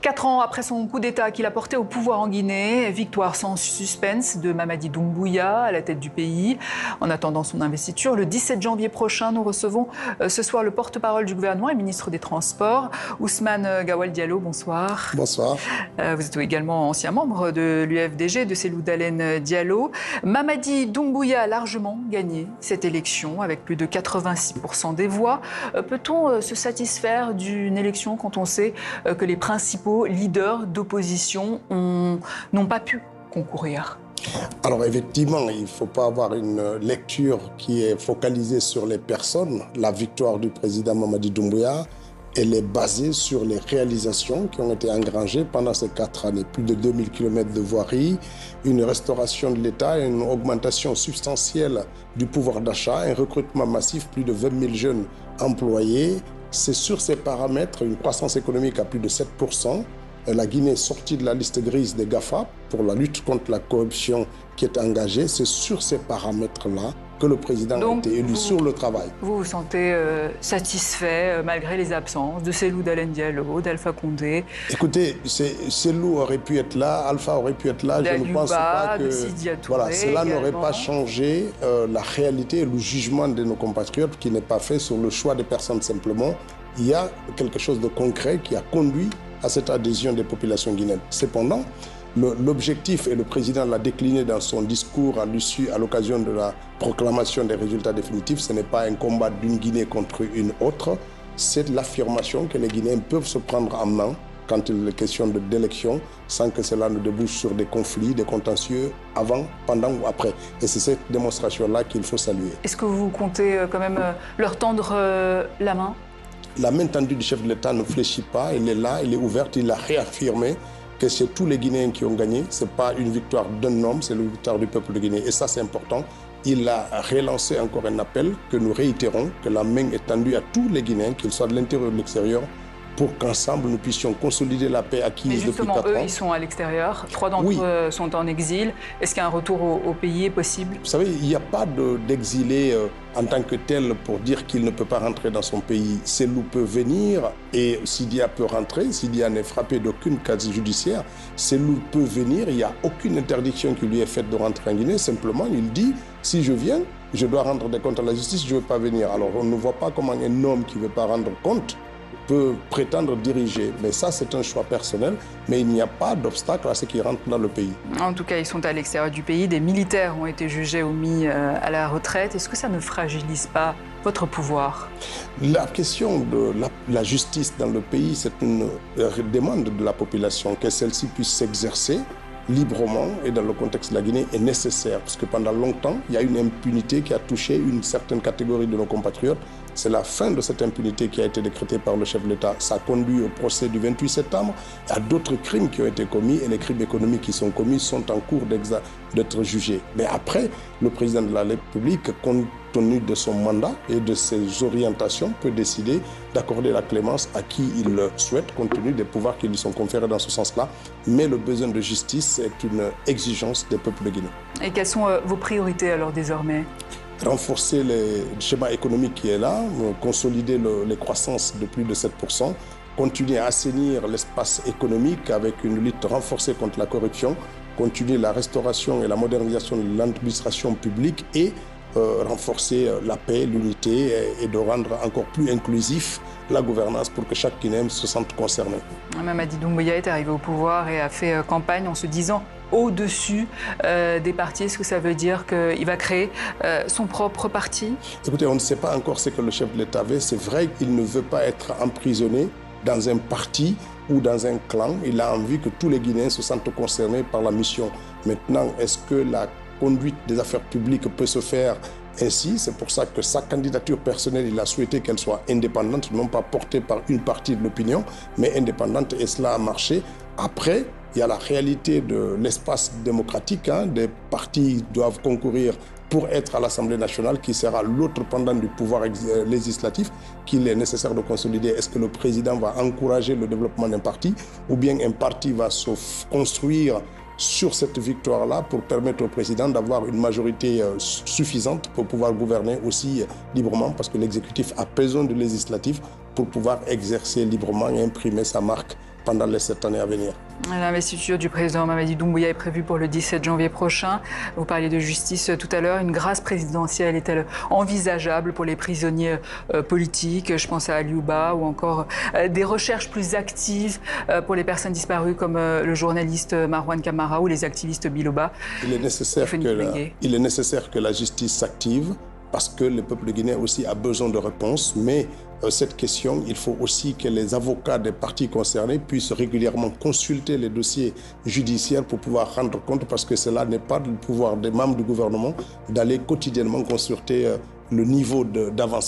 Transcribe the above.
4 ans après son coup d'État qu'il a porté au pouvoir en Guinée, victoire sans suspense de Mamadi Doumbouya à la tête du pays. En attendant son investiture, le 17 janvier prochain, nous recevons ce soir le porte-parole du gouvernement et ministre des Transports, Ousmane Gawal Diallo. Bonsoir. Bonsoir. Vous êtes également ancien membre de l'UFDG, de Cellou Dalein Diallo. Mamadi Doumbouya a largement gagné cette élection avec plus de 86% des voix. Peut-on se satisfaire d'une élection quand on sait que les principaux leaders d'opposition n'ont pas pu concourir? Alors effectivement, il ne faut pas avoir une lecture qui est focalisée sur les personnes. La victoire du président Mamadi Doumbouya, elle est basée sur les réalisations qui ont été engrangées pendant ces 4 années. Plus de 2000 km de voirie, une restauration de l'État, une augmentation substantielle du pouvoir d'achat, un recrutement massif, plus de 20 000 jeunes employés. C'est sur ces paramètres, une croissance économique à plus de 7%. La Guinée est sortie de la liste grise des GAFA pour la lutte contre la corruption qui est engagée. C'est sur ces paramètres-là que le président a été élu sur le travail. Vous vous sentez satisfait malgré les absences de Cellou Dalein Diallo, d'Alpha Condé? Écoutez, Cellou aurait pu être là, Alpha aurait pu être là. Je ne pense pas que voilà, cela n'aurait pas changé la réalité et le jugement de nos compatriotes qui n'est pas fait sur le choix des personnes simplement. Il y a quelque chose de concret qui a conduit à cette adhésion des populations guinéennes. Cependant, l'objectif, et le président l'a décliné dans son discours à l'occasion de la proclamation des résultats définitifs, ce n'est pas un combat d'une Guinée contre une autre, c'est l'affirmation que les Guinéens peuvent se prendre en main quand il est question d'élection, sans que cela ne débouche sur des conflits, des contentieux, avant, pendant ou après. Et c'est cette démonstration-là qu'il faut saluer. Est-ce que vous comptez quand même leur tendre la main? La main tendue du chef de l'État ne fléchit pas, elle est là, elle est ouverte, il a réaffirmé que c'est tous les Guinéens qui ont gagné. Ce n'est pas une victoire d'un homme, c'est la victoire du peuple de Guinée. Et ça, c'est important. Il a relancé encore un appel que nous réitérons, que la main est tendue à tous les Guinéens, qu'ils soient de l'intérieur ou de l'extérieur, pour qu'ensemble, nous puissions consolider la paix acquise depuis 4 ans. Mais justement, eux, ils sont à l'extérieur. 3 d'entre eux sont en exil. Est-ce qu'un retour au pays est possible? Vous savez, il n'y a pas d'exilé en tant que tel pour dire qu'il ne peut pas rentrer dans son pays. Cellou peut venir et Sidia peut rentrer. Sidia n'est frappé d'aucune casier judiciaire. Cellou peut venir. Il n'y a aucune interdiction qui lui est faite de rentrer en Guinée. Simplement, il dit, si je viens, je dois rendre des comptes à la justice, je ne veux pas venir. Alors, on ne voit pas comment un homme qui ne veut pas rendre compte peut prétendre diriger. Mais ça, c'est un choix personnel. Mais il n'y a pas d'obstacle à ce qui rentrent dans le pays. En tout cas, ils sont à l'extérieur du pays. Des militaires ont été jugés ou mis à la retraite. Est-ce que ça ne fragilise pas votre pouvoir? La question de la justice dans le pays, c'est une demande de la population, que celle-ci puisse s'exercer librement et dans le contexte de la Guinée est nécessaire. Parce que pendant longtemps, il y a une impunité qui a touché une certaine catégorie de nos compatriotes. C'est la fin de cette impunité qui a été décrétée par le chef de l'État. Ça a conduit au procès du 28 septembre. Il y a d'autres crimes qui ont été commis et les crimes économiques qui sont commis sont en cours d'être jugés. Mais après, le président de la République, compte tenu de son mandat et de ses orientations, peut décider d'accorder la clémence à qui il le souhaite, compte tenu des pouvoirs qui lui sont conférés dans ce sens-là. Mais le besoin de justice est une exigence des peuples de Guinée. Et quelles sont vos priorités alors désormais? Renforcer le schéma économique qui est là, consolider les croissances de plus de 7%, continuer à assainir l'espace économique avec une lutte renforcée contre la corruption, continuer la restauration et la modernisation de l'administration publique et renforcer la paix, l'unité et de rendre encore plus inclusif la gouvernance pour que chaque Guinéen se sente concerné. Mamadi Doumbouya est arrivé au pouvoir et a fait campagne en se disant au-dessus des partis. Est-ce que ça veut dire qu'il va créer son propre parti? Écoutez, on ne sait pas encore ce que le chef de l'État veut. C'est vrai qu'il ne veut pas être emprisonné dans un parti ou dans un clan. Il a envie que tous les Guinéens se sentent concernés par la mission. Maintenant, est-ce que la conduite des affaires publiques peut se faire ainsi? C'est pour ça que sa candidature personnelle, il a souhaité qu'elle soit indépendante, non pas portée par une partie de l'opinion, mais indépendante, et cela a marché. Après, il y a la réalité de l'espace démocratique. Des partis doivent concourir pour être à l'Assemblée nationale, qui sera l'autre pendant du pouvoir législatif, qu'il est nécessaire de consolider. Est-ce que le président va encourager le développement d'un parti, ou bien un parti va se construire sur cette victoire-là pour permettre au président d'avoir une majorité suffisante pour pouvoir gouverner aussi librement, parce que l'exécutif a besoin du législatif pour pouvoir exercer librement et imprimer sa marque pendant les 7 années à venir. L'investiture du président Mamadi Doumbouya est prévue pour le 17 janvier prochain. Vous parliez de justice tout à l'heure. Une grâce présidentielle est-elle envisageable pour les prisonniers politiques? Je pense à Aliouba, ou encore des recherches plus actives pour les personnes disparues comme le journaliste Marwan Kamara ou les activistes Biloba. Il est nécessaire que la justice s'active, parce que le peuple guinéen aussi a besoin de réponses. Mais cette question, il faut aussi que les avocats des parties concernées puissent régulièrement consulter les dossiers judiciaires pour pouvoir rendre compte, parce que cela n'est pas le pouvoir des membres du gouvernement d'aller quotidiennement consulter le niveau d'avancement.